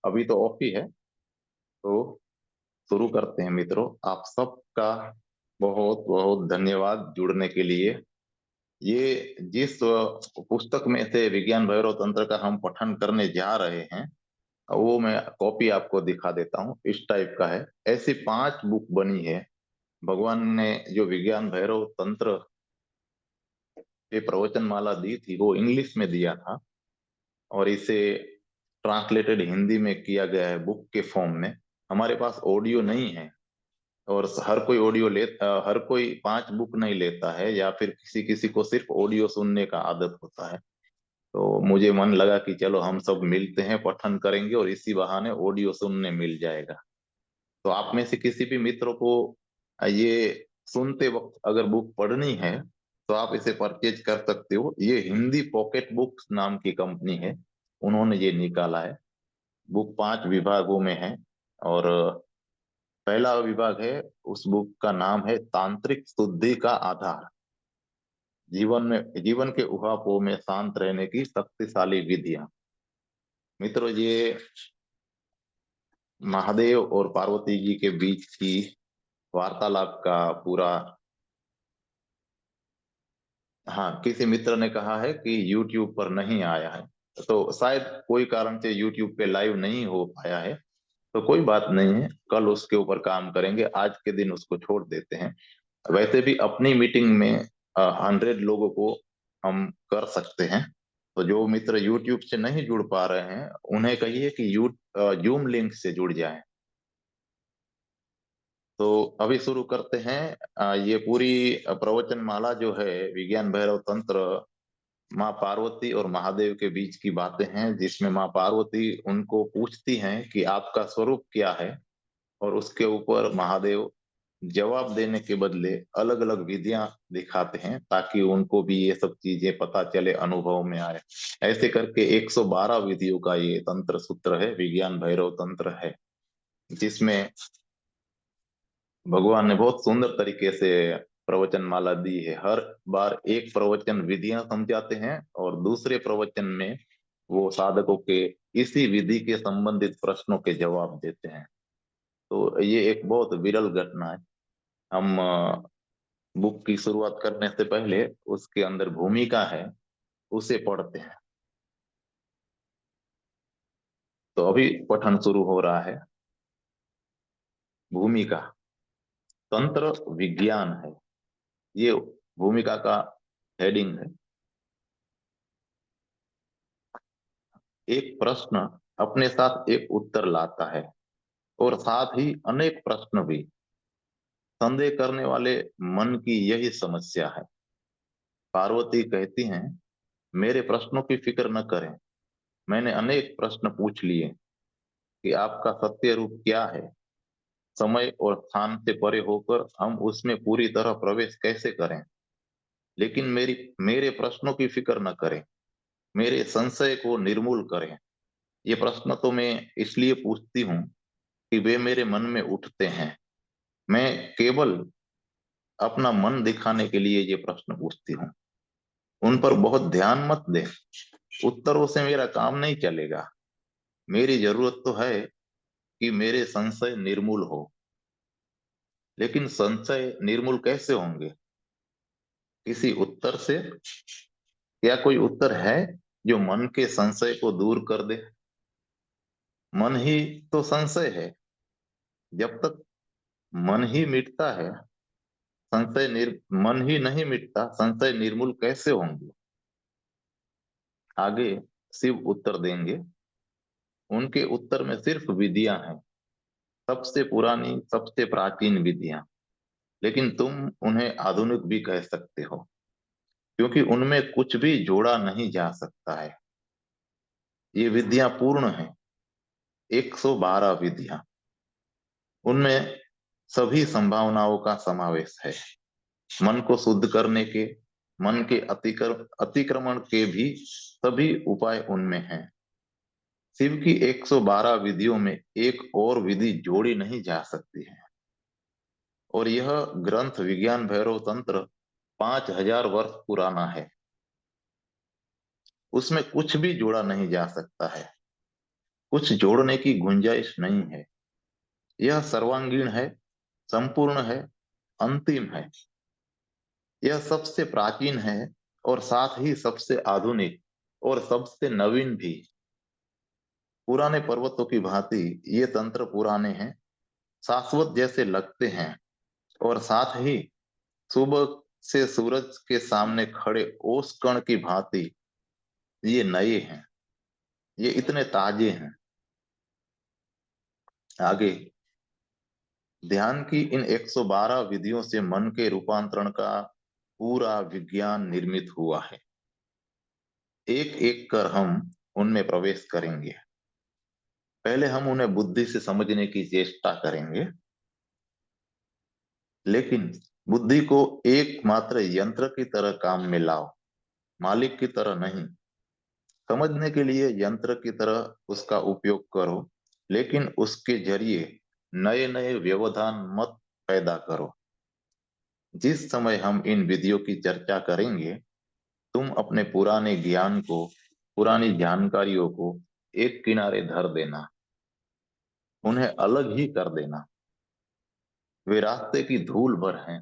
अभी तो ऑफ ही है। तो शुरू करते हैं मित्रों। आप सबका बहुत बहुत धन्यवाद जुड़ने के लिए। ये जिस पुस्तक में से विज्ञान भैरव तंत्र का हम पठन करने जा रहे हैं, वो मैं कॉपी आपको दिखा देता हूँ। इस टाइप का है। ऐसी 5 बुक बनी है। भगवान ने जो विज्ञान भैरव तंत्र ये प्रवचन माला दी थी, वो इंग्लिश में दिया था, और इसे ट्रांसलेटेड हिंदी में किया गया है बुक के फॉर्म में। हमारे पास ऑडियो नहीं है, और हर कोई हर कोई 5 बुक नहीं लेता है, या फिर किसी किसी को सिर्फ ऑडियो सुनने का आदत होता है। तो मुझे मन लगा कि चलो हम सब मिलते हैं, पठन करेंगे, और इसी बहाने ऑडियो सुनने मिल जाएगा। तो आप में से किसी भी मित्र को ये सुनते वक्त अगर बुक पढ़नी है, तो आप इसे परचेज कर सकते हो। ये हिंदी पॉकेट बुक्स नाम की कंपनी है, उन्होंने ये निकाला है। बुक 5 विभागों में है। और पहला विभाग है, उस बुक का नाम है तांत्रिक शुद्धि का आधार। जीवन के उहापों में शांत रहने की शक्तिशाली विधियां। मित्रों, ये महादेव और पार्वती जी के बीच की वार्तालाप का पूरा। हाँ, किसी मित्र ने कहा है कि YouTube पर नहीं आया है, तो शायद कोई कारण से YouTube पे लाइव नहीं हो पाया है। तो कोई बात नहीं है, कल उसके ऊपर काम करेंगे, आज के दिन उसको छोड़ देते हैं। वैसे भी अपनी मीटिंग में 100 लोगों को हम कर सकते हैं। तो जो मित्र यूट्यूब से नहीं जुड़ पा रहे हैं, उन्हें कहिए कि जूम लिंक से जुड़ जाएं। तो अभी शुरू करते हैं। ये पूरी प्रवचन माला जो है, विज्ञान भैरव तंत्र, माँ पार्वती और महादेव के बीच की बातें हैं, जिसमें माँ पार्वती उनको पूछती हैं कि आपका स्वरूप क्या है, और उसके ऊपर महादेव जवाब देने के बदले अलग अलग विधियां दिखाते हैं, ताकि उनको भी ये सब चीजें पता चले, अनुभव में आए। ऐसे करके 112 विधियों का ये तंत्र सूत्र है, विज्ञान भैरव तंत्र है, जिसमें भगवान ने बहुत सुंदर तरीके से प्रवचन माला दी है। हर बार एक प्रवचन विधियां समझाते हैं, और दूसरे प्रवचन में वो साधकों के इसी विधि के संबंधित प्रश्नों के जवाब देते हैं। तो ये एक बहुत विरल घटना है। हम बुक की शुरुआत करने से पहले उसके अंदर भूमिका है, उसे पढ़ते हैं। तो अभी पठन शुरू हो रहा है। भूमिका। तंत्र विज्ञान है, ये भूमिका का हेडिंग है। एक प्रश्न अपने साथ एक उत्तर लाता है, और साथ ही अनेक प्रश्न भी। संदेह करने वाले मन की यही समस्या है। पार्वती कहती हैं, मेरे प्रश्नों की फिक्र न करें। मैंने अनेक प्रश्न पूछ लिए कि आपका सत्य रूप क्या है। समय और स्थान से परे होकर हम उसमें पूरी तरह प्रवेश कैसे करें। लेकिन मेरे प्रश्नों की फिक्र न करें, मेरे संशय को निर्मूल करें। ये प्रश्न तो मैं इसलिए पूछती हूँ कि वे मेरे मन में उठते हैं। मैं केवल अपना मन दिखाने के लिए ये प्रश्न पूछती हूँ। उन पर बहुत ध्यान मत दें। उत्तरों से मेरा काम नहीं चलेगा। मेरी जरूरत तो है कि मेरे संशय निर्मूल हो। लेकिन संशय निर्मूल कैसे होंगे? किसी उत्तर से? क्या कोई उत्तर है जो मन के संशय को दूर कर दे? मन ही तो संशय है। जब तक मन ही मिटता है, मन ही नहीं मिटता, संशय निर्मूल कैसे होंगे? आगे शिव उत्तर देंगे। उनके उत्तर में सिर्फ विधियां हैं, सबसे पुरानी, सबसे प्राचीन विधियां। लेकिन तुम उन्हें आधुनिक भी कह सकते हो, क्योंकि उनमें कुछ भी जोड़ा नहीं जा सकता है। ये विधियां पूर्ण हैं। 112 विधियां। उनमें सभी संभावनाओं का समावेश है। मन को शुद्ध करने के, मन के अतिक्रमण के भी सभी उपाय उनमें हैं। शिव की 112 विधियों में एक और विधि जोड़ी नहीं जा सकती है। और यह ग्रंथ विज्ञान भैरव तंत्र 5000 वर्ष पुराना है। उसमें कुछ भी जोड़ा नहीं जा सकता है। कुछ जोड़ने की गुंजाइश नहीं है। यह सर्वांगीण है, संपूर्ण है, अंतिम है। यह सबसे प्राचीन है और साथ ही सबसे आधुनिक और सबसे नवीन भी। पुराने पर्वतों की भांति ये तंत्र पुराने हैं, शाश्वत जैसे लगते हैं, और साथ ही सुबह से सूरज के सामने खड़े ओस कण की भांति ये नए हैं, ये इतने ताजे हैं। आगे, ध्यान की इन 112 विधियों से मन के रूपांतरण का पूरा विज्ञान निर्मित हुआ है। एक एक कर हम उनमें प्रवेश करेंगे। पहले हम उन्हें बुद्धि से समझने की चेष्टा करेंगे, लेकिन बुद्धि को एकमात्र यंत्र की तरह काम में लाओ, मालिक की तरह नहीं। समझने के लिए यंत्र की तरह उसका उपयोग करो, लेकिन उसके जरिए नए नए व्यवधान मत पैदा करो। जिस समय हम इन विधियों की चर्चा करेंगे, तुम अपने पुराने ज्ञान को, पुरानी जानकारियों को एक किनारे धर देना, उन्हें अलग ही कर देना। वे रास्ते की धूल भर हैं।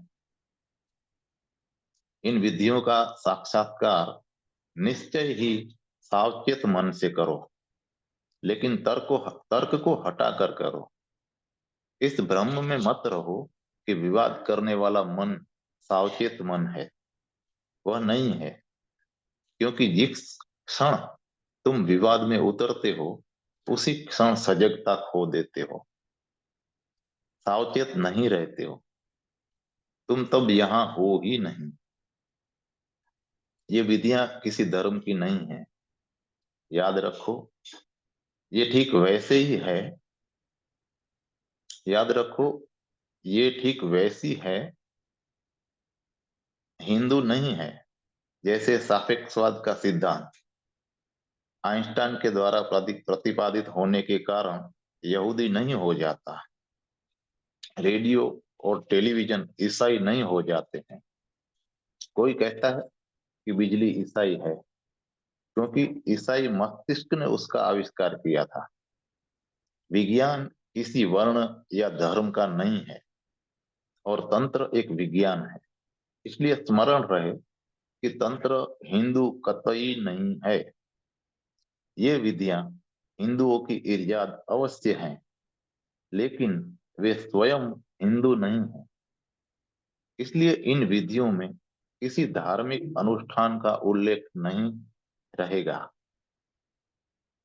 इन विधियों का साक्षात्कार निश्चय ही सावचेत मन से करो, लेकिन तर्क को हटाकर करो। इस भ्रम में मत रहो कि विवाद करने वाला मन सावचेत मन है। वह नहीं है, क्योंकि जिस क्षण तुम विवाद में उतरते हो, उसी क्षण सजगता खो देते हो, सावचेत नहीं रहते हो। तुम तब यहां हो ही नहीं। ये विधियां किसी धर्म की नहीं है, याद रखो। ये ठीक वैसे ही है, याद रखो, ये ठीक वैसी है, हिंदू नहीं है। जैसे सापेक्षवाद का सिद्धांत आइंस्टाइन के द्वारा प्रतिपादित होने के कारण यहूदी नहीं हो जाता, रेडियो और टेलीविजन ईसाई नहीं हो जाते हैं। कोई कहता है कि बिजली ईसाई है, क्योंकि ईसाई मस्तिष्क ने उसका आविष्कार किया था। विज्ञान किसी वर्ण या धर्म का नहीं है, और तंत्र एक विज्ञान है। इसलिए स्मरण रहे कि तंत्र हिंदू कतई नहीं है। ये विधियां हिंदुओं की इर्जाद अवश्य हैं, लेकिन वे स्वयं हिंदू नहीं हैं। इसलिए इन विधियों में किसी धार्मिक अनुष्ठान का उल्लेख नहीं रहेगा।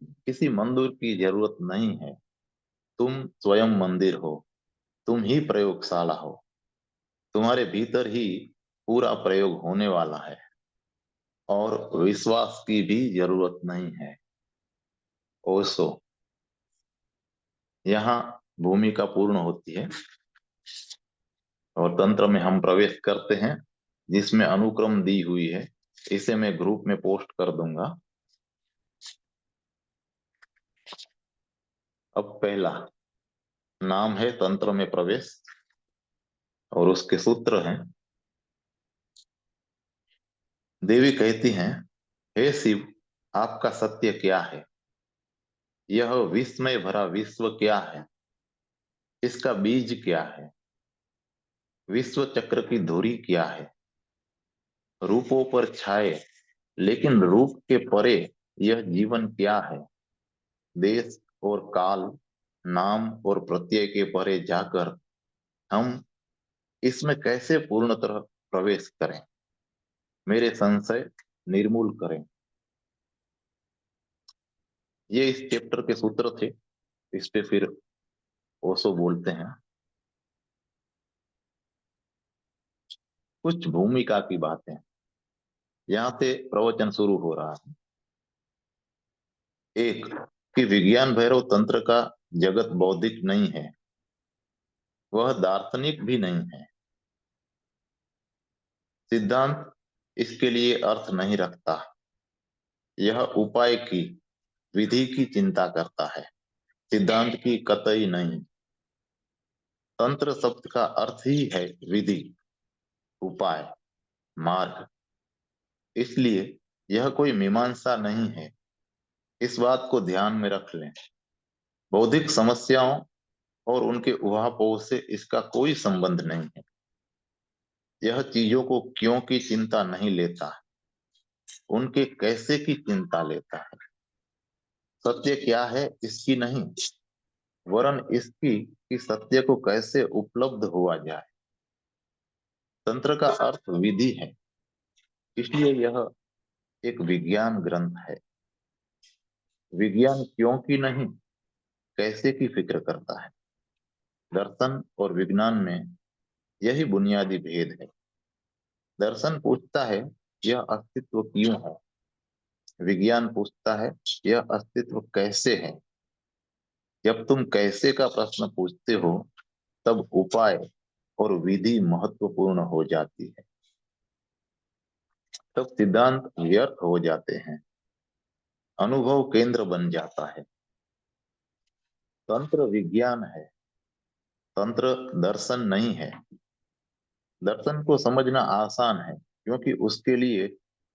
किसी मंदिर की जरूरत नहीं है। तुम स्वयं मंदिर हो, तुम ही प्रयोगशाला हो। तुम्हारे भीतर ही पूरा प्रयोग होने वाला है, और विश्वास की भी जरूरत नहीं है। ओशो। यहाँ भूमिका पूर्ण होती है और तंत्र में हम प्रवेश करते हैं, जिसमें अनुक्रम दी हुई है। इसे मैं ग्रुप में पोस्ट कर दूंगा। अब पहला नाम है तंत्र में प्रवेश, और उसके सूत्र हैं। देवी कहती हैं, हे शिव, आपका सत्य क्या है? यह विस्मय भरा विश्व क्या है? इसका बीज क्या है? विश्व चक्र की धुरी क्या है? रूपों पर छाए, लेकिन रूप के परे यह जीवन क्या है? देश और काल, नाम और प्रत्यय के परे जाकर हम इसमें कैसे पूर्णतः प्रवेश करें? मेरे संशय निर्मूल करें। ये इस चैप्टर के सूत्र थे। इस पे फिर ओशो बोलते हैं। कुछ भूमिका की बातें, यहाँ से प्रवचन शुरू हो रहा है। एक, कि विज्ञान भैरव तंत्र का जगत बौद्धिक नहीं है, वह दार्शनिक भी नहीं है। सिद्धांत इसके लिए अर्थ नहीं रखता। यह उपाय की, विधि की चिंता करता है, सिद्धांत की कतई नहीं। तंत्र शब्द का अर्थ ही है विधि, उपाय, मार्ग। इसलिए यह कोई मीमांसा नहीं है। इस बात को ध्यान में रख लें। बौद्धिक समस्याओं और उनके उहापोह से इसका कोई संबंध नहीं है। यह चीजों को क्यों की चिंता नहीं लेता, उनके कैसे की चिंता लेता है। सत्य क्या है इसकी नहीं, वरन इसकी कि सत्य को कैसे उपलब्ध हुआ जाए। तंत्र का अर्थ विधि है, इसलिए यह एक विज्ञान ग्रंथ है। विज्ञान क्यों की नहीं, कैसे की फिक्र करता है। दर्शन और विज्ञान में यही बुनियादी भेद है। दर्शन पूछता है यह अस्तित्व क्यों है, विज्ञान पूछता है यह अस्तित्व कैसे है। जब तुम कैसे का प्रश्न पूछते हो, तब उपाय और विधि महत्वपूर्ण हो जाती है। तब सिद्धांत व्यर्थ हो जाते हैं, अनुभव केंद्र बन जाता है। तंत्र विज्ञान है, तंत्र दर्शन नहीं है। दर्शन को समझना आसान है, क्योंकि उसके लिए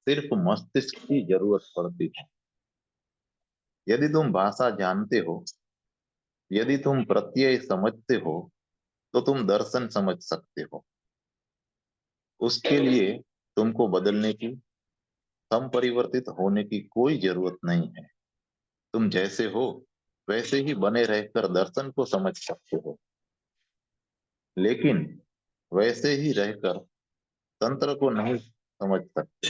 सिर्फ मस्तिष्क की जरूरत पड़ती है। यदि तुम भाषा जानते हो, यदि तुम प्रत्यय समझते हो, तो तुम दर्शन समझ सकते हो। उसके लिए तुमको बदलने की, संपरिवर्तित होने की कोई जरूरत नहीं है। तुम जैसे हो वैसे ही बने रहकर दर्शन को समझ सकते हो, लेकिन वैसे ही रहकर तंत्र को नहीं समझ सकते।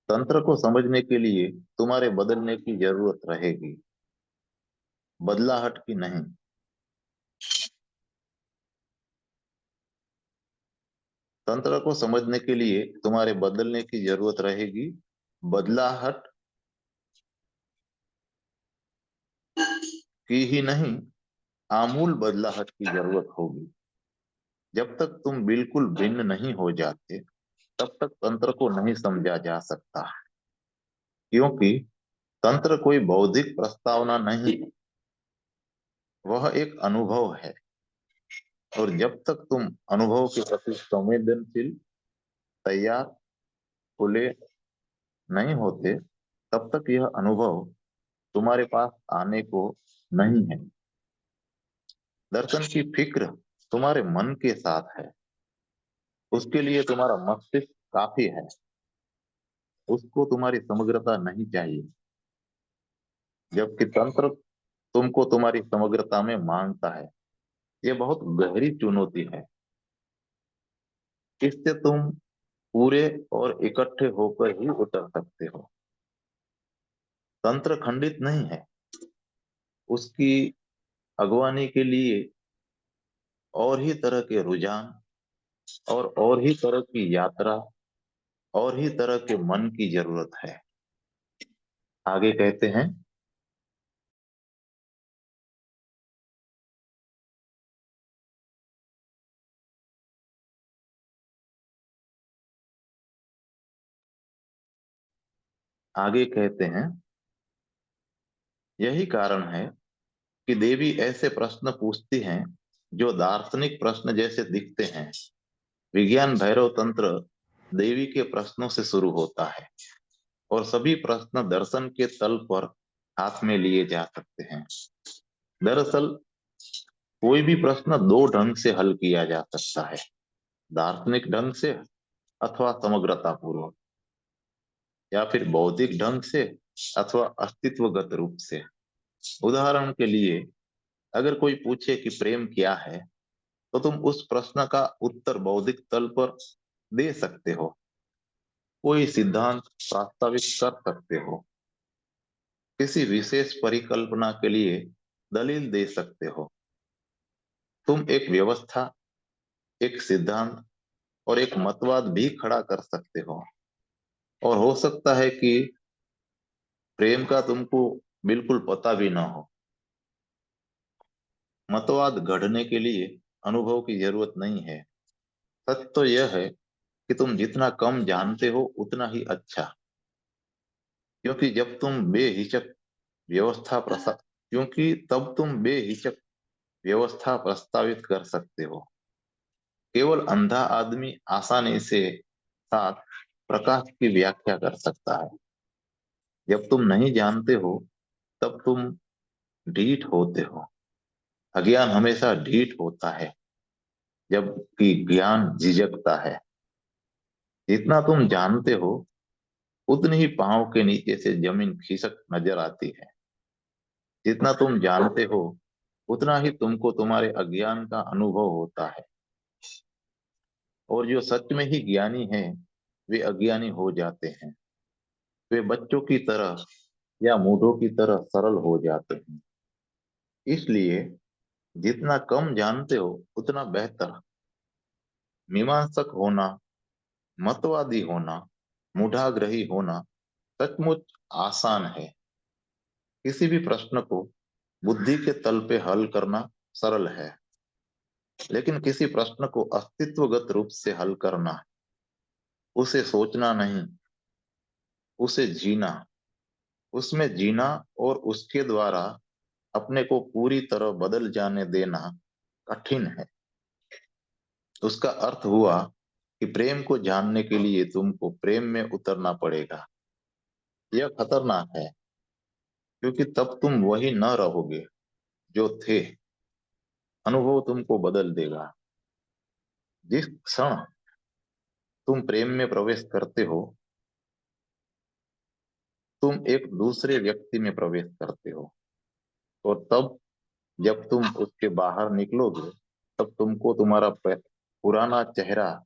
तंत्र को समझने के लिए तुम्हारे बदलने की जरूरत रहेगी, बदलाहट की नहीं। तंत्र को समझने के लिए तुम्हारे बदलने की जरूरत रहेगी, बदलाहट की ही नहीं, आमूल बदलाहट की जरूरत होगी। जब तक तुम बिल्कुल भिन्न नहीं हो जाते, तब तक तंत्र को नहीं समझा जा सकता, क्योंकि तंत्र कोई बौद्धिक प्रस्तावना नहीं, वह एक अनुभव है। और जब तक तुम अनुभव के प्रति संवेदनशील, तैयार, खुले नहीं होते, तब तक यह अनुभव तुम्हारे पास आने को नहीं है। दर्शन की फिक्र तुम्हारे मन के साथ है, उसके लिए तुम्हारा मस्तिष्क काफी है। उसको तुम्हारी समग्रता नहीं चाहिए, जबकि तंत्र तुमको तुम्हारी समग्रता में मांगता है। ये बहुत गहरी चुनौती है। इससे तुम पूरे और इकट्ठे होकर ही उतर सकते हो। तंत्र खंडित नहीं है, उसकी अगवानी के लिए और ही तरह के रुझान, और ही तरह की यात्रा, और ही तरह के मन की जरूरत है। आगे कहते हैं, आगे कहते हैं, यही कारण है कि देवी ऐसे प्रश्न पूछती हैं जो दार्शनिक प्रश्न जैसे दिखते हैं। विज्ञान भैरव तंत्र देवी के प्रश्नों से शुरू होता है, और सभी प्रश्न दर्शन के तल पर हाथ में लिए जा सकते हैं। दरअसल कोई भी प्रश्न दो ढंग से हल किया जा सकता है, दार्शनिक ढंग से अथवा समग्रता पूर्वक, या फिर बौद्धिक ढंग से अथवा अस्तित्वगत रूप से। उदाहरण के लिए, अगर कोई पूछे कि प्रेम क्या है, तो तुम उस प्रश्न का उत्तर बौद्धिक तल पर दे सकते हो, कोई सिद्धांत प्रास्ताविक कर सकते हो, किसी विशेष परिकल्पना के लिए दलील दे सकते हो। तुम एक व्यवस्था, एक सिद्धांत और एक मतवाद भी खड़ा कर सकते हो। और हो सकता है कि प्रेम का तुमको बिल्कुल पता भी ना हो। मतवाद गढ़ने के लिए अनुभव की जरूरत नहीं है। सच तो यह है कि तुम जितना कम जानते हो उतना ही अच्छा, क्योंकि जब तुम बेहिचक व्यवस्था प्रसा क्योंकि तब तुम बेहिचक व्यवस्था प्रस्तावित कर सकते हो। केवल अंधा आदमी आसानी से साथ प्रकाश की व्याख्या कर सकता है। जब तुम नहीं जानते हो, तब तुम ढीठ होते हो। अज्ञान हमेशा ढीठ होता है, जबकि ज्ञान झिझकता है। जितना तुम जानते हो, उतनी ही पांव के नीचे से जमीन खिसक नजर आती है। जितना तुम जानते हो, उतना ही तुमको तुम्हारे अज्ञान का अनुभव होता है। और जो सच में ही ज्ञानी है, वे अज्ञानी हो जाते हैं। वे बच्चों की तरह या मूढ़ों की तरह सरल हो जाते हैं। इसलिए जितना कम जानते हो, उतना बेहतर। मीमांसक होना, मतवादी होना, मूढ़ाग्रही होना सचमुच आसान है। किसी भी प्रश्न को बुद्धि के तल पे हल करना सरल है, लेकिन किसी प्रश्न को अस्तित्वगत रूप से हल करना, उसे सोचना नहीं, उसे जीना, उसमें जीना और उसके द्वारा अपने को पूरी तरह बदल जाने देना कठिन है। उसका अर्थ हुआ कि प्रेम को जानने के लिए तुमको प्रेम में उतरना पड़ेगा। यह खतरनाक है, क्योंकि तब तुम वही न रहोगे जो थे। अनुभव तुमको बदल देगा। जिस क्षण तुम प्रेम में प्रवेश करते हो, तुम एक दूसरे व्यक्ति में प्रवेश करते हो। और तब जब तुम उसके बाहर निकलोगे, तब तुमको तुम्हारा पुराना चेहरा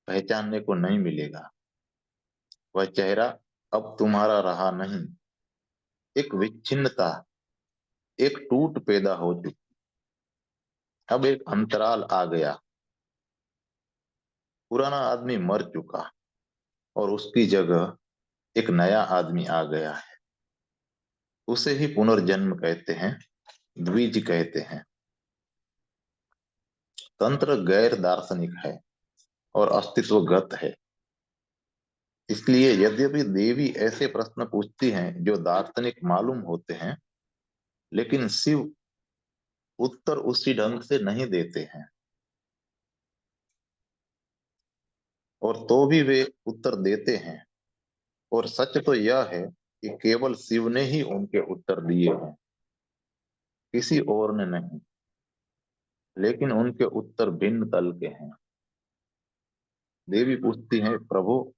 पहचानने को नहीं मिलेगा। वह चेहरा अब तुम्हारा रहा नहीं। एक विच्छिन्नता, एक टूट पैदा हो चुकी। अब एक अंतराल आ गया। पुराना आदमी मर चुका और उसकी जगह एक नया आदमी आ गया है। उसे ही पुनर्जन्म कहते हैं, द्विज कहते हैं। तंत्र गैर दार्शनिक है और अस्तित्वगत है। इसलिए यद्यपि देवी ऐसे प्रश्न पूछती हैं जो दार्शनिक मालूम होते हैं, लेकिन शिव उत्तर उसी ढंग से नहीं देते हैं। और तो भी वे उत्तर देते हैं। और सच तो यह है कि केवल शिव ने ही उनके उत्तर दिए हैं, किसी और ने नहीं। लेकिन उनके उत्तर भिन्न तल के हैं। देवी पूछती हैं, प्रभु,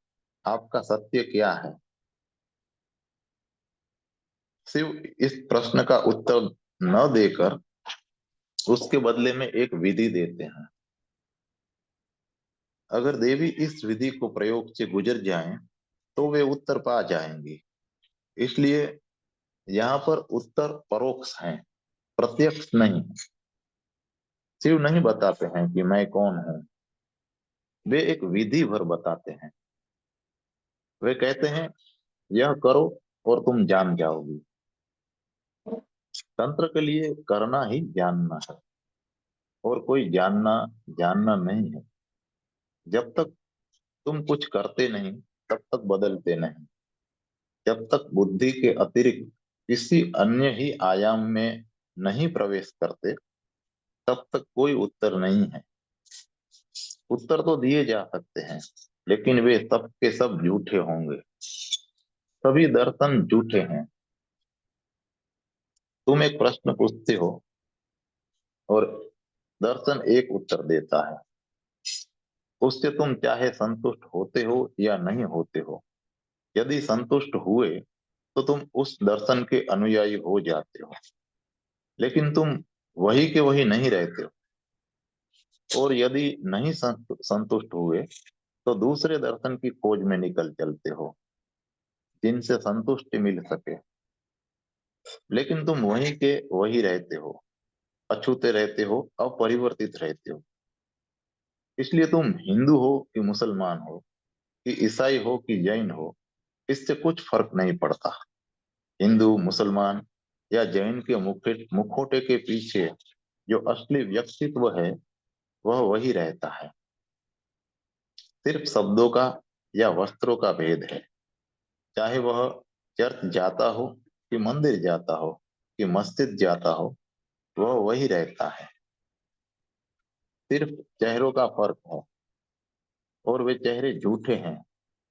आपका सत्य क्या है? शिव इस प्रश्न का उत्तर न देकर उसके बदले में एक विधि देते हैं। अगर देवी इस विधि को प्रयोग से गुजर जाएं, तो वे उत्तर पा जाएंगी। इसलिए यहाँ पर उत्तर परोक्ष हैं, प्रत्यक्ष नहीं। शिव नहीं बताते हैं कि मैं कौन हूं। वे एक विधि भर बताते हैं। वे कहते हैं, यह करो और तुम जान जाओगी। तंत्र के लिए करना ही जानना है, और कोई जानना जानना नहीं है। जब तक तुम कुछ करते नहीं, तब तक बदलते नहीं। जब तक बुद्धि के अतिरिक्त किसी अन्य ही आयाम में नहीं प्रवेश करते, तब तक कोई उत्तर नहीं है। उत्तर तो दिए जा सकते हैं, लेकिन वे सब के सब झूठे होंगे। सभी दर्शन झूठे हैं। तुम एक प्रश्न पूछते हो और दर्शन एक उत्तर देता है। उससे तुम चाहे संतुष्ट होते हो या नहीं होते हो। यदि संतुष्ट हुए, तो तुम उस दर्शन के अनुयायी हो जाते हो। लेकिन तुम वही के वही नहीं रहते हो। और यदि नहीं संतुष्ट हुए, तो दूसरे दर्शन की खोज में निकल चलते हो, जिनसे संतुष्टि मिल सके। लेकिन तुम वही के वही रहते हो, अछूते रहते हो, अपरिवर्तित रहते हो। इसलिए तुम हिंदू हो कि मुसलमान हो, कि ईसाई हो कि जैन हो, इससे कुछ फर्क नहीं पड़ता। हिंदू, मुसलमान या जैन के मुखोटे के पीछे जो असली व्यक्तित्व है, वह वही रहता है। सिर्फ शब्दों का या वस्त्रों का भेद है। चाहे वह चर्च जाता हो कि मंदिर जाता हो कि मस्जिद जाता हो, वह वही रहता है। सिर्फ चेहरों का फर्क है। और वे चेहरे झूठे हैं।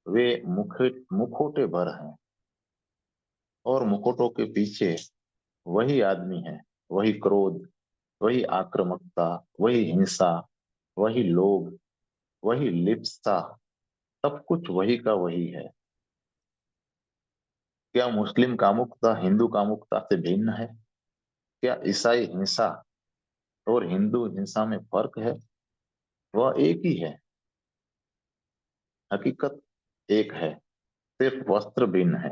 वे मुखोटे भर हैं। और मुकुटों के पीछे वही आदमी है, वही क्रोध, वही आक्रामकता, वही हिंसा, वही लोभ, वही लिप्सता, सब कुछ वही का वही है। क्या मुस्लिम कामुकता हिंदू कामुकता से भिन्न है? क्या ईसाई हिंसा और हिंदू हिंसा में फर्क है? वह एक ही है। हकीकत एक है, सिर्फ वस्त्र भिन्न है।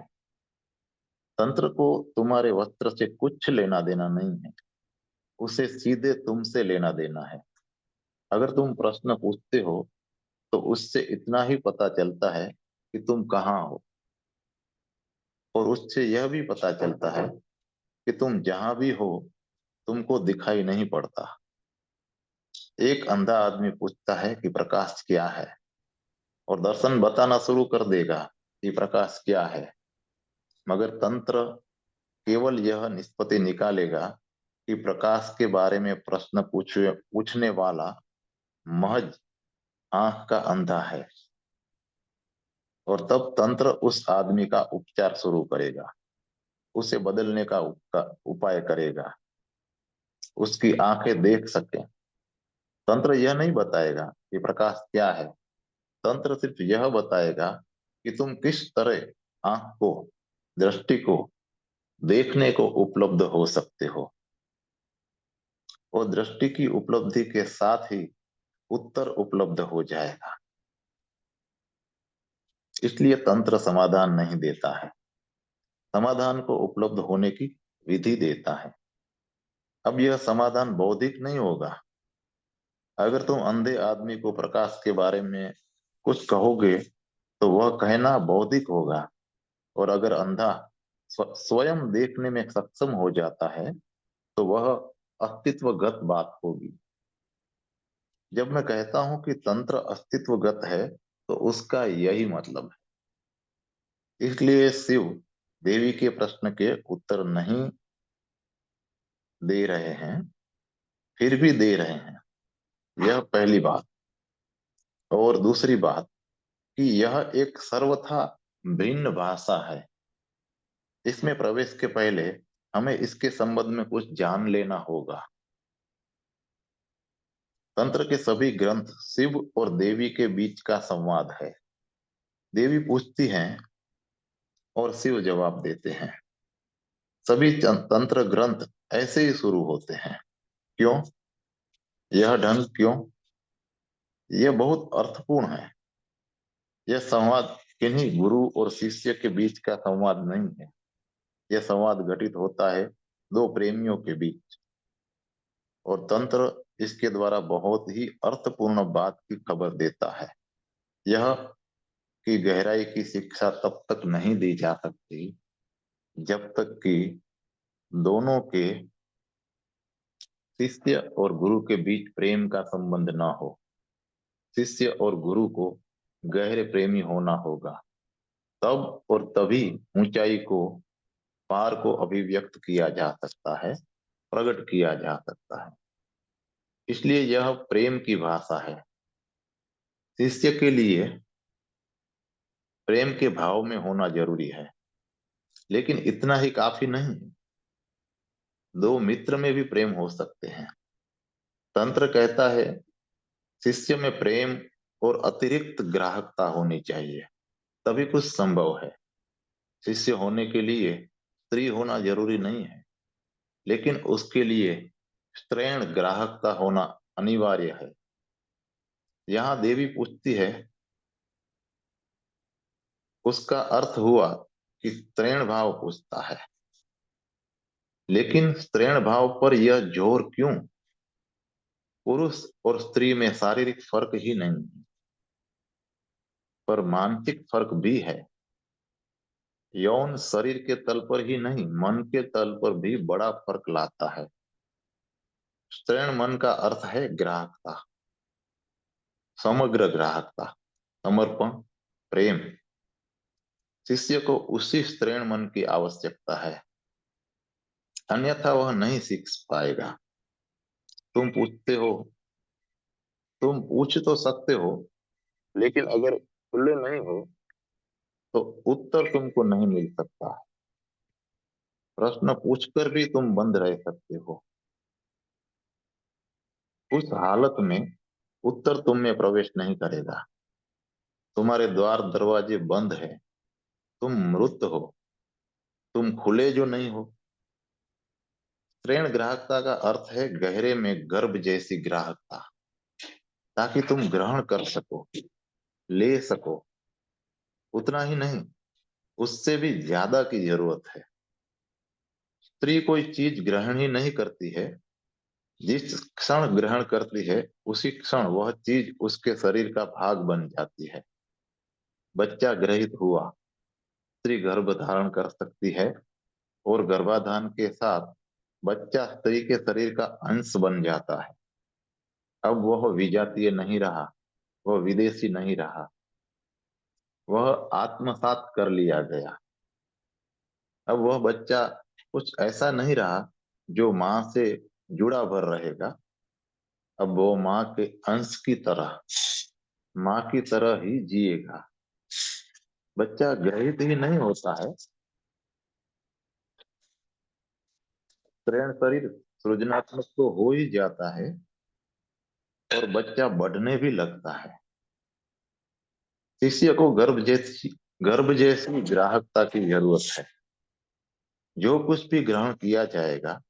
तंत्र को तुम्हारे वस्त्र से कुछ लेना देना नहीं है, उसे सीधे तुमसे लेना देना है। अगर तुम प्रश्न पूछते हो तो उससे इतना ही पता चलता है कि तुम कहाँ हो, और उससे यह भी पता चलता है कि तुम जहां भी हो तुमको दिखाई नहीं पड़ता। एक अंधा आदमी पूछता है कि प्रकाश क्या है, और दर्शन बताना शुरू कर देगा कि प्रकाश क्या है। मगर तंत्र केवल यह निष्पत्ति निकालेगा कि प्रकाश के बारे में प्रश्न पूछने वाला महज आंख का अंधा है। और तब तंत्र उस आदमी का उपचार शुरू करेगा, उसे बदलने का उपाय करेगा, उसकी आंखें देख सके। तंत्र यह नहीं बताएगा कि प्रकाश क्या है, तंत्र सिर्फ यह बताएगा कि तुम किस तरह आंख को, दृष्टि को, देखने को उपलब्ध हो सकते हो। और दृष्टि की उपलब्धि के साथ ही उत्तर उपलब्ध हो जाएगा। इसलिए तंत्र समाधान नहीं देता है, समाधान को उपलब्ध होने की विधि देता है। अब यह समाधान बौद्धिक नहीं होगा। अगर तुम अंधे आदमी को प्रकाश के बारे में कुछ कहोगे तो वह कहना बौद्धिक होगा। और अगर अंधा स्वयं देखने में सक्षम हो जाता है तो वह अस्तित्वगत बात होगी। जब मैं कहता हूं कि तंत्र अस्तित्वगत है तो उसका यही मतलब है। इसलिए शिव देवी के प्रश्न के उत्तर नहीं दे रहे हैं, फिर भी दे रहे हैं। यह पहली बात। और दूसरी बात कि यह एक सर्वथा भिन्न भाषा है। इसमें प्रवेश के पहले हमें इसके संबंध में कुछ जान लेना होगा। तंत्र के सभी ग्रंथ शिव और देवी के बीच का संवाद है। देवी पूछती हैं और शिव जवाब देते हैं। सभी तंत्र ग्रंथ ऐसे ही शुरू होते हैं। क्यों? यह ढंग क्यों? यह बहुत अर्थपूर्ण है। यह संवाद किन्हीं गुरु और शिष्य के बीच का संवाद नहीं है। यह संवाद घटित होता है दो प्रेमियों के बीच। और तंत्र इसके द्वारा बहुत ही अर्थपूर्ण बात की खबर देता है। यह कि गहराई की शिक्षा तब तक नहीं दी जा सकती जब तक कि दोनों के, शिष्य और गुरु के बीच प्रेम का संबंध न हो। शिष्य और गुरु को गहरे प्रेमी होना होगा। तब और तभी ऊंचाई को, पार को अभिव्यक्त किया जा सकता है, प्रकट किया जा सकता है। इसलिए यह प्रेम की भाषा है। शिष्य के लिए प्रेम के भाव में होना जरूरी है, लेकिन इतना ही काफी नहीं। दो मित्र में भी प्रेम हो सकते हैं। तंत्र कहता है शिष्य में प्रेम और अतिरिक्त ग्राहकता होनी चाहिए, तभी कुछ संभव है। शिष्य होने के लिए स्त्री होना जरूरी नहीं है, लेकिन उसके लिए स्त्रैण ग्राहकता होना अनिवार्य है। यहाँ देवी पूछती है, उसका अर्थ हुआ कि स्त्रैण भाव पूछता है। लेकिन स्त्रीण भाव पर यह जोर क्यों? पुरुष और स्त्री में शारीरिक फर्क ही नहीं है, पर मानसिक फर्क भी है। यौन शरीर के तल पर ही नहीं, मन के तल पर भी बड़ा फर्क लाता है। स्त्रीण मन का अर्थ है ग्राहकता, समग्र ग्राहकता, समर्पण, प्रेम। शिष्य को उसी स्त्रीण मन की आवश्यकता है, अन्यथा वह नहीं सीख पाएगा। तुम पूछते हो, तुम पूछ तो सकते हो, लेकिन अगर खुले नहीं हो तो उत्तर तुमको नहीं मिल सकता। प्रश्न पूछकर भी तुम बंद रह सकते हो। उस हालत में उत्तर तुम में प्रवेश नहीं करेगा। तुम्हारे द्वार दरवाजे बंद है। तुम मृत हो। तुम खुले जो नहीं हो। ऋण ग्राहकता का अर्थ है गहरे में गर्भ जैसी ग्राहकता, ताकि तुम ग्रहण कर सको, ले सको। उतना ही नहीं, उससे भी ज्यादा की जरूरत है। स्त्री कोई चीज ग्रहण ही नहीं करती है। जिस क्षण ग्रहण करती है, उसी क्षण वह चीज उसके शरीर का भाग बन जाती है। बच्चा ग्रहित हुआ, स्त्री गर्भ धारण कर सकती है, और गर्भाधान के साथ बच्चा स्त्री के शरीर का अंश बन जाता है। अब वह विजातीय नहीं रहा, वह विदेशी नहीं रहा, वह आत्मसात कर लिया गया। अब वह बच्चा कुछ ऐसा नहीं रहा जो माँ से जुड़ा भर रहेगा। अब वो माँ के अंश की तरह, माँ की तरह ही जिएगा। बच्चा ग्रहित ही नहीं होता है। प्रेरण शरीर सृजनात्मक तो हो ही जाता है, और बच्चा बढ़ने भी लगता है। शिष्य को गर्भ जैसी ग्राहकता की जरूरत है। जो कुछ भी ग्रहण किया जाएगा,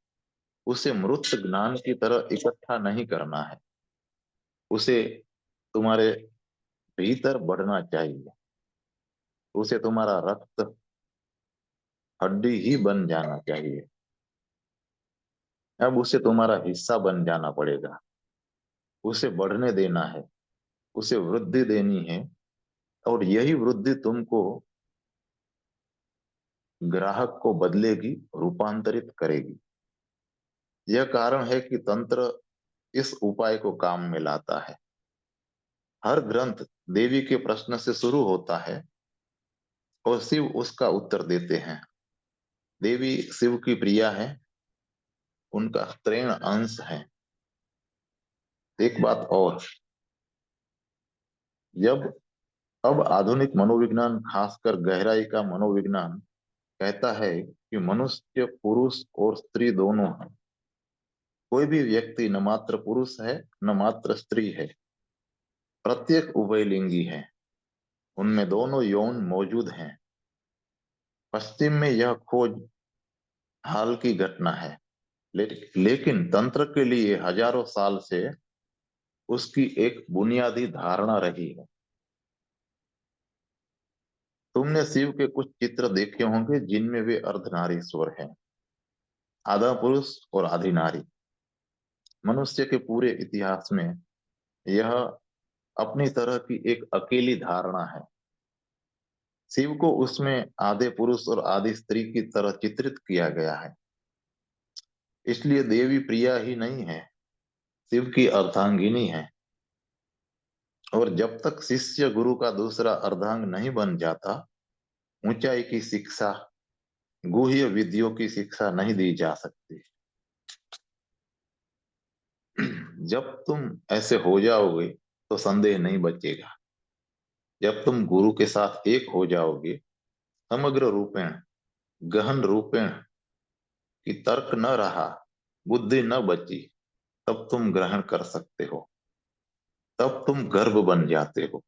उसे मूर्त ज्ञान की तरह इकट्ठा नहीं करना है। उसे तुम्हारे भीतर बढ़ना चाहिए। उसे तुम्हारा रक्त हड्डी ही बन जाना चाहिए। अब उसे तुम्हारा हिस्सा बन जाना पड़ेगा। उसे बढ़ने देना है, उसे वृद्धि देनी है। और यही वृद्धि तुमको ग्राहक को बदलेगी, रूपांतरित करेगी। यह कारण है कि तंत्र इस उपाय को काम में लाता है। हर ग्रंथ देवी के प्रश्न से शुरू होता है, और शिव उसका उत्तर देते हैं। देवी शिव की प्रिया है, उनका स्त्रीण अंश है। एक बात और, जब अब आधुनिक मनोविज्ञान, खासकर गहराई का मनोविज्ञान, कहता है कि मनुष्य पुरुष और स्त्री दोनों है। कोई भी व्यक्ति न मात्र पुरुष है, न मात्र स्त्री है। प्रत्येक उभयलिंगी है। उनमें दोनों यौन मौजूद हैं। पश्चिम में यह खोज हाल की घटना है, लेकिन तंत्र के लिए हजारों साल से उसकी एक बुनियादी धारणा रही है। तुमने शिव के कुछ चित्र देखे होंगे जिनमें वे अर्धनारीश्वर हैं, आधा पुरुष और आधी नारी। मनुष्य के पूरे इतिहास में यह अपनी तरह की एक अकेली धारणा है। शिव को उसमें आधे पुरुष और आधी स्त्री की तरह चित्रित किया गया है। इसलिए देवी प्रिया ही नहीं है, शिव की अर्धांगिनी है। और जब तक शिष्य गुरु का दूसरा अर्धांग नहीं बन जाता, ऊंचाई की शिक्षा, गुह्य विधियों की शिक्षा नहीं दी जा सकती। जब तुम ऐसे हो जाओगे, तो संदेह नहीं बचेगा। जब तुम गुरु के साथ एक हो जाओगे, समग्र रूपेण, गहन रूपेण, कि तर्क न रहा, बुद्धि न बची, तब तुम ग्रहण कर सकते हो। तब तुम गर्भ बन जाते हो,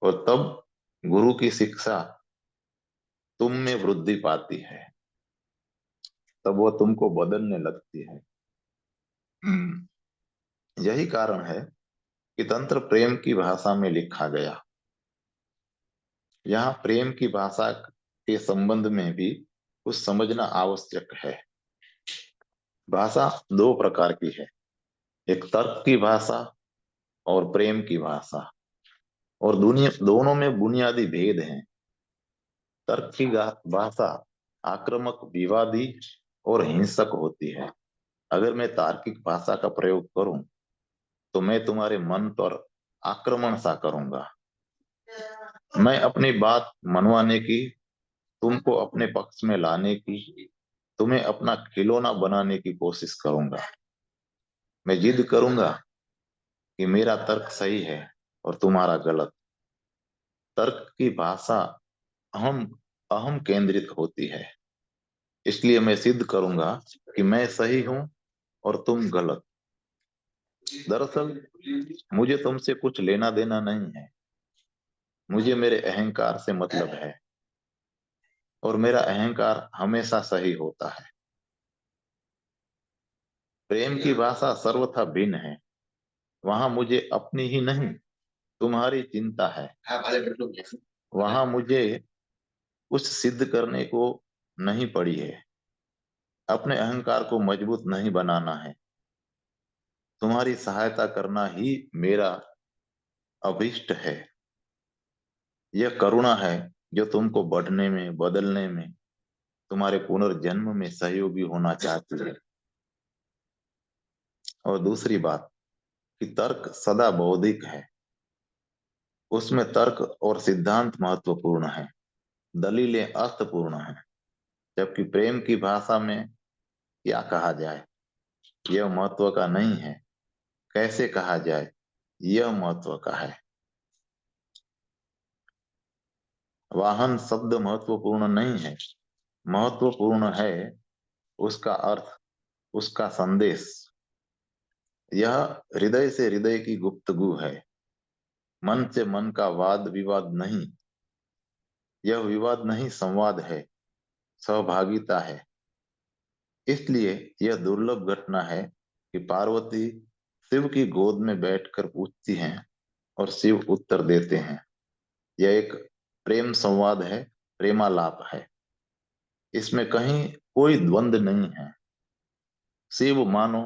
और तब गुरु की शिक्षा तुम में वृद्धि पाती है। तब वो तुमको बदलने लगती है। यही कारण है कि तंत्र प्रेम की भाषा में लिखा गया। यहाँ प्रेम की भाषा के संबंध में भी कुछ समझना आवश्यक है। भाषा दो प्रकार की है, एक तर्क की भाषा और प्रेम की भाषा। और दुनिया दोनों में बुनियादी भेद हैं। तर्क की भाषा आक्रामक, विवादी और हिंसक होती है। अगर मैं तार्किक भाषा का प्रयोग करूं, तो मैं तुम्हारे मन पर आक्रमण सा करूंगा। मैं अपनी बात मनवाने की, तुमको अपने पक्ष में लाने की, तुम्हें अपना खिलौना बनाने की कोशिश करूंगा। मैं जिद करूंगा कि मेरा तर्क सही है और तुम्हारा गलत। तर्क की भाषा अहम अहम केंद्रित होती है। इसलिए मैं सिद्ध करूंगा कि मैं सही हूं और तुम गलत। दरअसल मुझे तुमसे कुछ लेना देना नहीं है। मुझे मेरे अहंकार से मतलब है, और मेरा अहंकार हमेशा सही होता है। प्रेम की भाषा सर्वथा भिन्न है। वहां मुझे अपनी ही नहीं, तुम्हारी चिंता है। वहां मुझे कुछ सिद्ध करने को नहीं पड़ी है। अपने अहंकार को मजबूत नहीं बनाना है। तुम्हारी सहायता करना ही मेरा अभिष्ट है। यह करुणा है जो तुमको बढ़ने में, बदलने में, तुम्हारे पुनर्जन्म में सहयोगी होना चाहती है। और दूसरी बात कि तर्क सदा बौद्धिक है। उसमें तर्क और सिद्धांत महत्वपूर्ण है, दलीलें अर्थपूर्ण है। जबकि प्रेम की भाषा में क्या कहा जाए यह महत्व का नहीं है, कैसे कहा जाए यह महत्व का है। वाहन शब्द महत्वपूर्ण नहीं है, महत्वपूर्ण है उसका अर्थ, उसका संदेश। यह हृदय से हृदय की गुप्तगू है, मन से मन का वाद विवाद नहीं। यह विवाद नहीं, संवाद है, सहभागिता है। इसलिए यह दुर्लभ घटना है कि पार्वती शिव की गोद में बैठकर पूछती हैं और शिव उत्तर देते हैं। यह एक प्रेम संवाद है, प्रेमालाप है। इसमें कहीं कोई द्वंद्व नहीं है। शिव मानो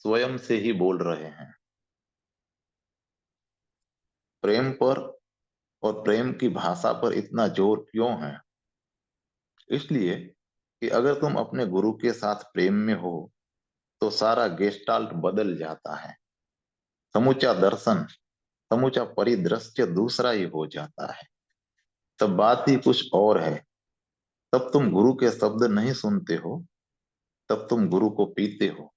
स्वयं से ही बोल रहे हैं। प्रेम पर और प्रेम की भाषा पर इतना जोर क्यों है? इसलिए कि अगर तुम अपने गुरु के साथ प्रेम में हो तो सारा गेस्टाल्ट बदल जाता है। समूचा दर्शन, समूचा परिदृश्य दूसरा ही हो जाता है। तब बात ही कुछ और है। तब तुम गुरु के शब्द नहीं सुनते हो, तब तुम गुरु को पीते हो।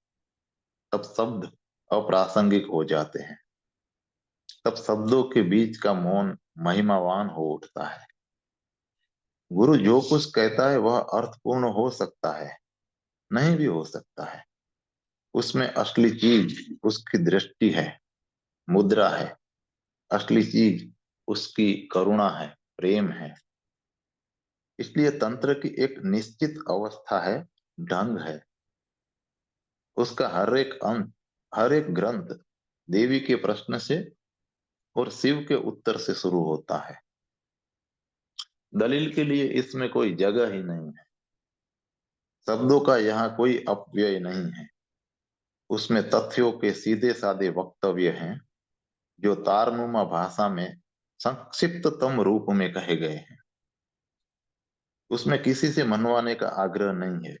तब शब्द अप्रासंगिक हो जाते हैं। तब शब्दों के बीच का मौन महिमावान हो उठता है। गुरु जो कुछ कहता है वह अर्थपूर्ण हो सकता है, नहीं भी हो सकता है। उसमें असली चीज उसकी दृष्टि है, मुद्रा है। असली चीज उसकी करुणा है, प्रेम है। इसलिए तंत्र की एक निश्चित अवस्था है, ढंग है। उसका हर एक अंत, हर एक ग्रंथ देवी के प्रश्न से और शिव के उत्तर से शुरू होता है। दलील के लिए इसमें कोई जगह ही नहीं है। शब्दों का यहाँ कोई अपव्यय नहीं है। उसमें तथ्यों के सीधे साधे वक्तव्य हैं जो तारनुमा भाषा में संक्षिप्ततम रूप में कहे गए हैं। उसमें किसी से मनवाने का आग्रह नहीं है,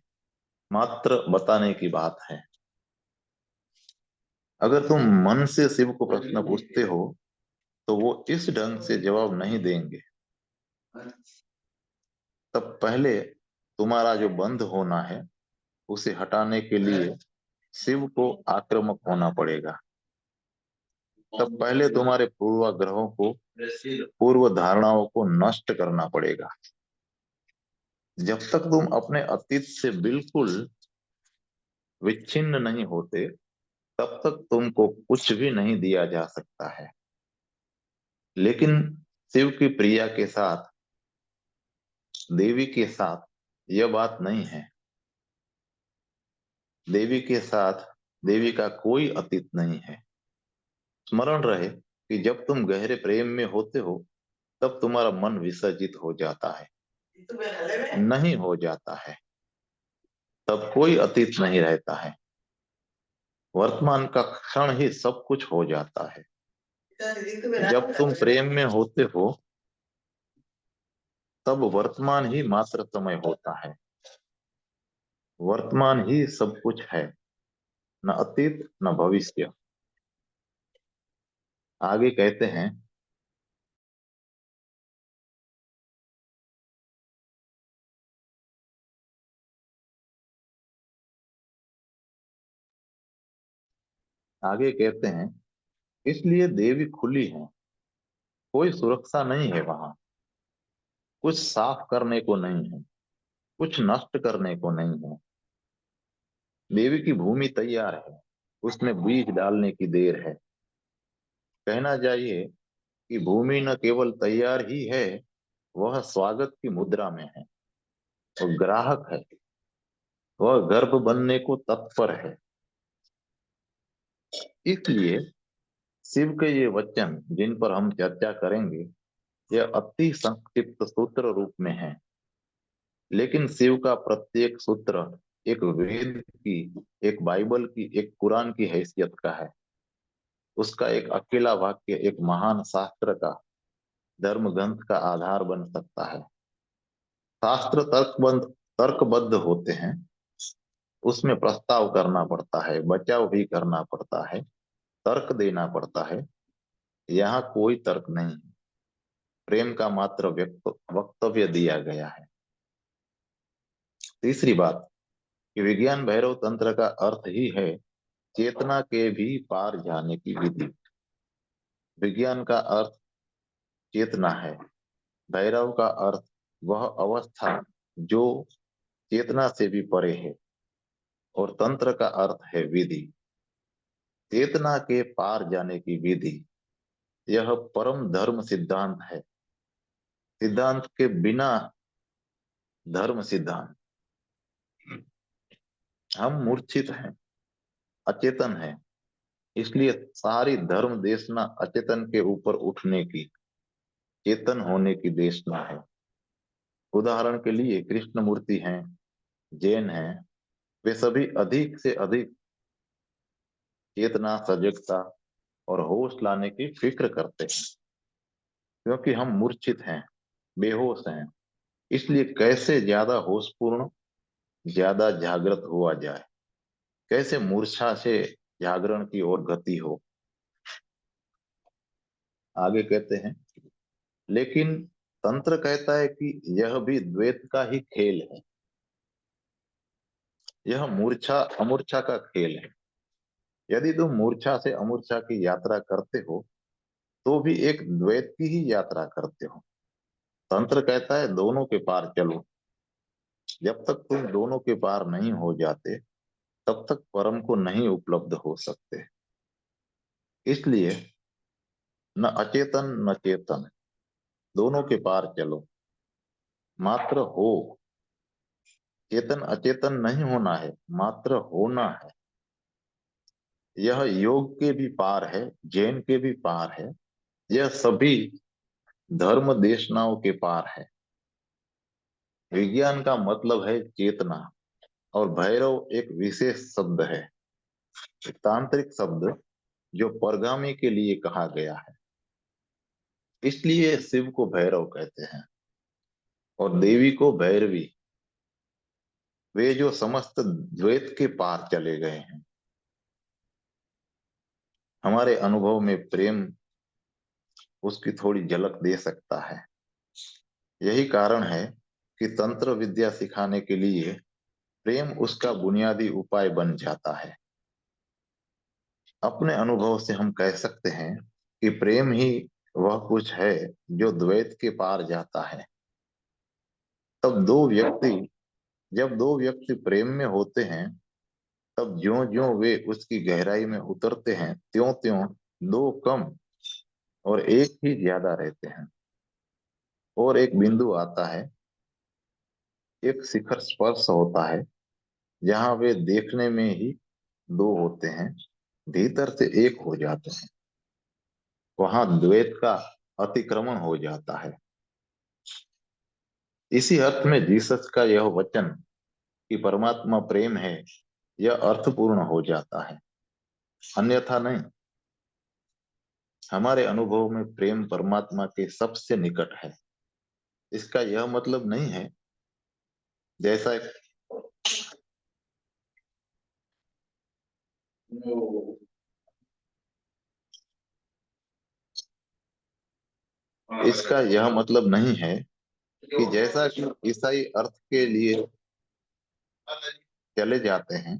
मात्र बताने की बात है। अगर तुम मन से शिव को प्रश्न पूछते हो तो वो इस ढंग से जवाब नहीं देंगे। तब पहले तुम्हारा जो बंध होना है उसे हटाने के लिए शिव को आक्रामक होना पड़ेगा। तब पहले तुम्हारे पूर्वाग्रहों को, पूर्व धारणाओं को नष्ट करना पड़ेगा। जब तक तुम अपने अतीत से बिल्कुल विच्छिन्न नहीं होते तब तक तुमको कुछ भी नहीं दिया जा सकता है। लेकिन शिव की प्रिया के साथ, देवी के साथ यह बात नहीं है। देवी के साथ देवी का कोई अतीत नहीं है। स्मरण रहे कि जब तुम गहरे प्रेम में होते हो तब तुम्हारा मन विसर्जित हो जाता है, नहीं हो जाता है। तब कोई अतीत नहीं रहता है। वर्तमान का क्षण ही सब कुछ हो जाता है। जब तुम प्रेम में होते हो तब वर्तमान ही मात्र समय होता है। वर्तमान ही सब कुछ है, न अतीत न भविष्य। आगे कहते हैं, आगे कहते हैं, इसलिए देवी खुली है। कोई सुरक्षा नहीं है वहां, कुछ साफ करने को नहीं है। कुछ नष्ट करने को नहीं है। देवी की भूमि तैयार है, उसमें बीज डालने की देर है। कहना चाहिए कि भूमि न केवल तैयार ही है, वह स्वागत की मुद्रा में है। वो ग्राहक है, वह गर्भ बनने को तत्पर है। इसलिए शिव के ये वचन जिन पर हम चर्चा करेंगे, यह अति संक्षिप्त सूत्र रूप में है, लेकिन शिव का प्रत्येक सूत्र एक वेद की, एक बाइबल की, एक कुरान की हैसियत का है। उसका एक अकेला वाक्य एक महान शास्त्र का, धर्म ग्रंथ का आधार बन सकता है। शास्त्र तर्कबद्ध होते हैं, उसमें प्रस्ताव करना पड़ता है, बचाव भी करना पड़ता है, तर्क देना पड़ता है। यहाँ कोई तर्क नहीं, प्रेम का मात्र वक्तव्य दिया गया है। तीसरी बात कि विज्ञान भैरव तंत्र का अर्थ ही है चेतना के भी पार जाने की विधि। विज्ञान का अर्थ चेतना है, भैरव का अर्थ वह अवस्था जो चेतना से भी परे है, और तंत्र का अर्थ है विधि, चेतना के पार जाने की विधि। यह परम धर्म सिद्धांत है, सिद्धांत के बिना धर्म सिद्धांत। हम मूर्छित हैं, अचेतन हैं, इसलिए सारी धर्म देशना अचेतन के ऊपर उठने की, चेतन होने की देशना है। उदाहरण के लिए कृष्ण मूर्ति हैं, जैन हैं, वे सभी अधिक से अधिक चेतना, सजगता और होश लाने की फिक्र करते हैं, क्योंकि हम मूर्छित हैं, बेहोश हैं। इसलिए कैसे ज्यादा होशपूर्ण, ज्यादा जागृत हुआ जाए, कैसे मूर्छा से जागरण की ओर गति हो। आगे कहते हैं, लेकिन तंत्र कहता है कि यह भी द्वैत का ही खेल है। यह मूर्छा अमूर्छा का खेल है। यदि तुम मूर्छा से अमूर्छा की यात्रा करते हो, तो भी एक द्वैत की ही यात्रा करते हो। तंत्र कहता है दोनों के पार चलो। जब तक तुम दोनों के पार नहीं हो जाते, तब तक परम को नहीं उपलब्ध हो सकते। इसलिए न अचेतन न चेतन, दोनों के पार चलो, मात्र हो। चेतन अचेतन नहीं होना है, मात्र होना है। यह योग के भी पार है, जैन के भी पार है, यह सभी धर्म देशनाओं के पार है। विज्ञान का मतलब है चेतना, और भैरव एक विशेष शब्द है, तांत्रिक शब्द जो परगामी के लिए कहा गया है। इसलिए शिव को भैरव कहते हैं और देवी को भैरवी, वे जो समस्त द्वैत के पार चले गए हैं। हमारे अनुभव में प्रेम उसकी थोड़ी झलक दे सकता है। यही कारण है कि तंत्र विद्या सिखाने के लिए प्रेम उसका बुनियादी उपाय बन जाता है। अपने अनुभव से हम कह सकते हैं कि प्रेम ही वह कुछ है जो द्वैत के पार जाता है। तब दो व्यक्ति जब दो व्यक्ति प्रेम में होते हैं, तब ज्यो ज्यो वे उसकी गहराई में उतरते हैं, त्यों त्यों दो कम और एक ही ज्यादा रहते हैं। और एक बिंदु आता है, एक शिखर स्पर्श होता है, जहां वे देखने में ही दो होते हैं, भीतर से एक हो जाते हैं। वहां द्वैत का अतिक्रमण हो जाता है। इसी अर्थ में जीसस का यह वचन कि परमात्मा प्रेम है, यह अर्थपूर्ण हो जाता है, अन्यथा नहीं। हमारे अनुभव में प्रेम परमात्मा के सबसे निकट है। इसका यह मतलब नहीं है, जैसा इसका यह मतलब नहीं है कि जैसा कि ईसाई अर्थ के लिए चले जाते हैं।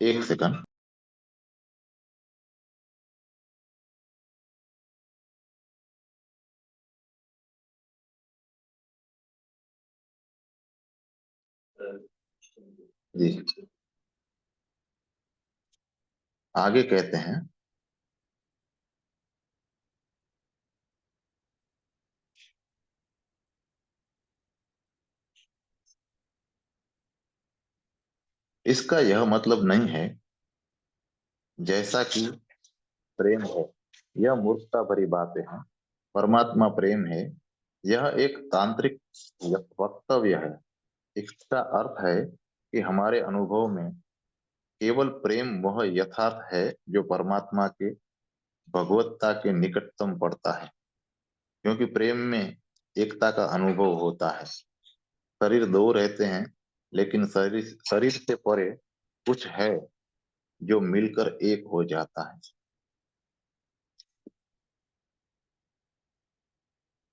एक सेकंड। जी, आगे कहते हैं, इसका यह मतलब नहीं है जैसा कि प्रेम है यह मूर्खता भरी बातें हैं। परमात्मा प्रेम है, यह एक तांत्रिक वक्तव्य है। इसका अर्थ है कि हमारे अनुभव में केवल प्रेम वह यथार्थ है जो परमात्मा के भगवत्ता के निकटतम पड़ता है, क्योंकि प्रेम में एकता का अनुभव होता है। शरीर दो रहते हैं, लेकिन शरीर शरीर से परे कुछ है जो मिलकर एक हो जाता है।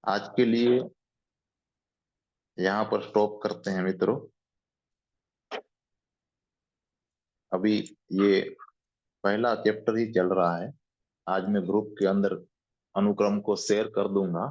आज के लिए यहाँ पर स्टॉप करते हैं मित्रों। अभी ये पहला चैप्टर ही चल रहा है। आज मैं ग्रुप के अंदर अनुक्रम को शेयर कर दूंगा।